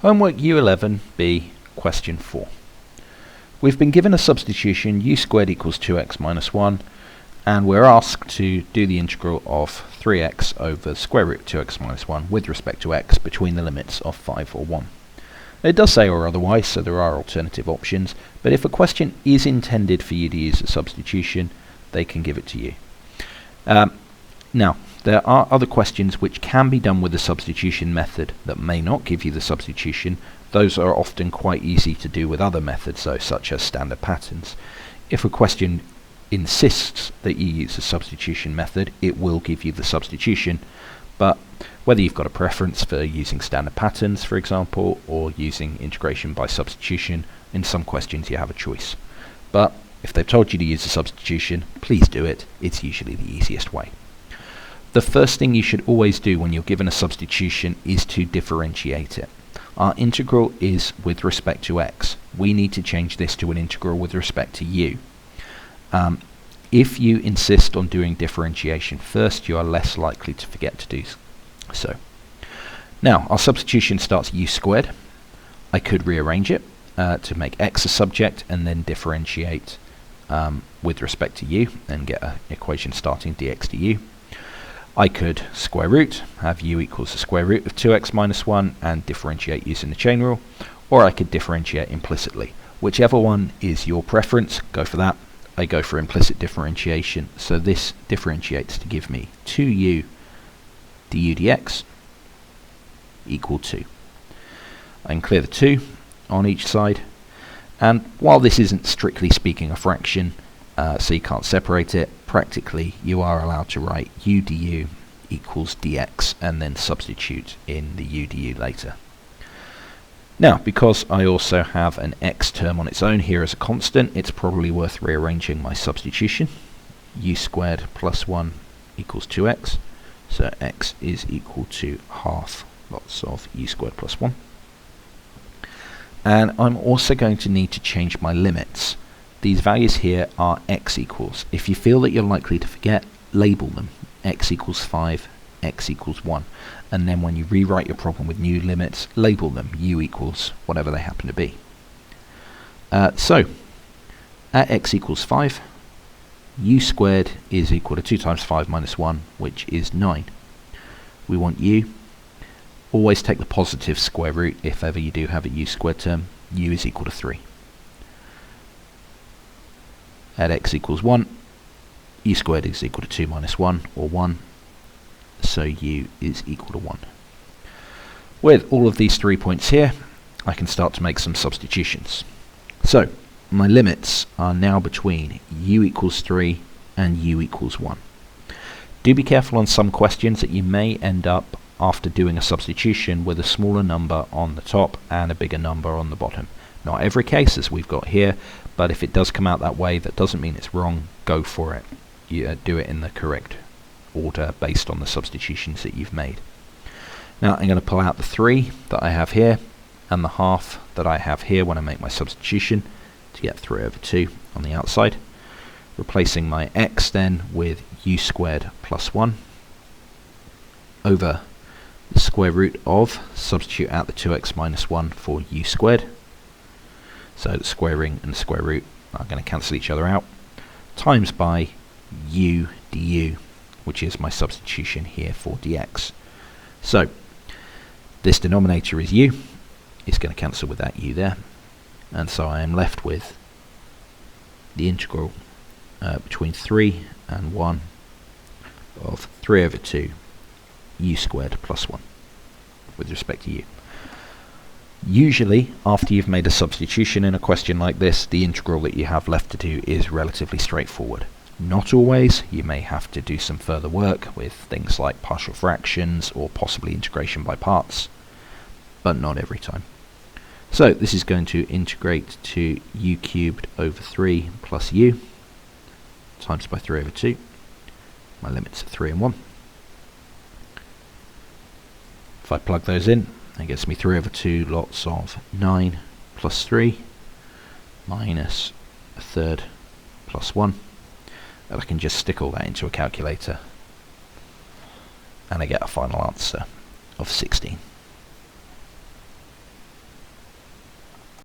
Homework U11b question 4. We've been given a substitution u squared equals 2x minus 1, and we're asked to do the integral of 3x over square root 2x minus 1 with respect to x between the limits of 5 or 1. It does say or otherwise, so there are alternative options, but if a question is intended for you to use a substitution, they can give it to you. Now, there are other questions which can be done with the substitution method that may not give you the substitution. Those are often quite easy to do with other methods, though, such as standard patterns. If a question insists that you use the substitution method, it will give you the substitution, but whether you've got a preference for using standard patterns, for example, or using integration by substitution, in some questions you have a choice. But if they've told you to use the substitution, please do it. It's usually the easiest way. The first thing you should always do when you're given a substitution is to differentiate it. Our integral is with respect to x. We need to change this to an integral with respect to u. If you insist on doing differentiation first, you are less likely to forget to do so. Now, our substitution starts u squared. I could rearrange it to make x a subject and then differentiate with respect to u and get an equation starting dx du. I could square root, have u equals the square root of 2x minus 1 and differentiate using the chain rule, or I could differentiate implicitly. Whichever one is your preference, go for that. I go for implicit differentiation, so this differentiates to give me 2u du dx equal 2. I can clear the 2 on each side, and while this isn't strictly speaking a fraction, so you can't separate it, practically you are allowed to write u du equals dx and then substitute in the u du later. Now, because I also have an x term on its own here as a constant, it's probably worth rearranging my substitution. U squared plus 1 equals 2x, so x is equal to half lots of u squared plus 1. And I'm also going to need to change my limits. These values here are x equals. If you feel that you're likely to forget, label them. X equals 5, x equals 1. And then when you rewrite your problem with new limits, label them u equals whatever they happen to be. So, at x equals 5, u squared is equal to 2 times 5 minus 1, which is 9. We want u. Always take the positive square root if ever you do have a u squared term. U is equal to 3. At x equals 1, u squared is equal to 2 minus 1, or 1, so u is equal to 1. With all of these 3 points here, I can start to make some substitutions. So, my limits are now between u equals 3 and u equals 1. Do be careful on some questions that you may end up, after doing a substitution, with a smaller number on the top and a bigger number on the bottom. Not every case, as we've got here, but if it does come out that way, that doesn't mean it's wrong. Go for it. You do it in the correct order based on the substitutions that you've made. Now I'm going to pull out the 3 that I have here and the half that I have here when I make my substitution to get 3 over 2 on the outside. Replacing my x then with u squared plus 1 over the square root of, substitute out the 2x minus 1 for u squared. So the squaring and the square root are going to cancel each other out, times by u du, which is my substitution here for dx. So this denominator is u, it's going to cancel with that u there, and so I am left with the integral between 3 and 1 of 3 over 2 u squared plus 1 with respect to u. Usually, after you've made a substitution in a question like this, the integral that you have left to do is relatively straightforward. Not always. You may have to do some further work with things like partial fractions or possibly integration by parts, but not every time. So this is going to integrate to u cubed over 3 plus u times by 3 over 2. My limits are 3 and 1. If I plug those in, that gets me 3 over 2 lots of 9 plus 3 minus a third plus 1. And I can just stick all that into a calculator and I get a final answer of 16.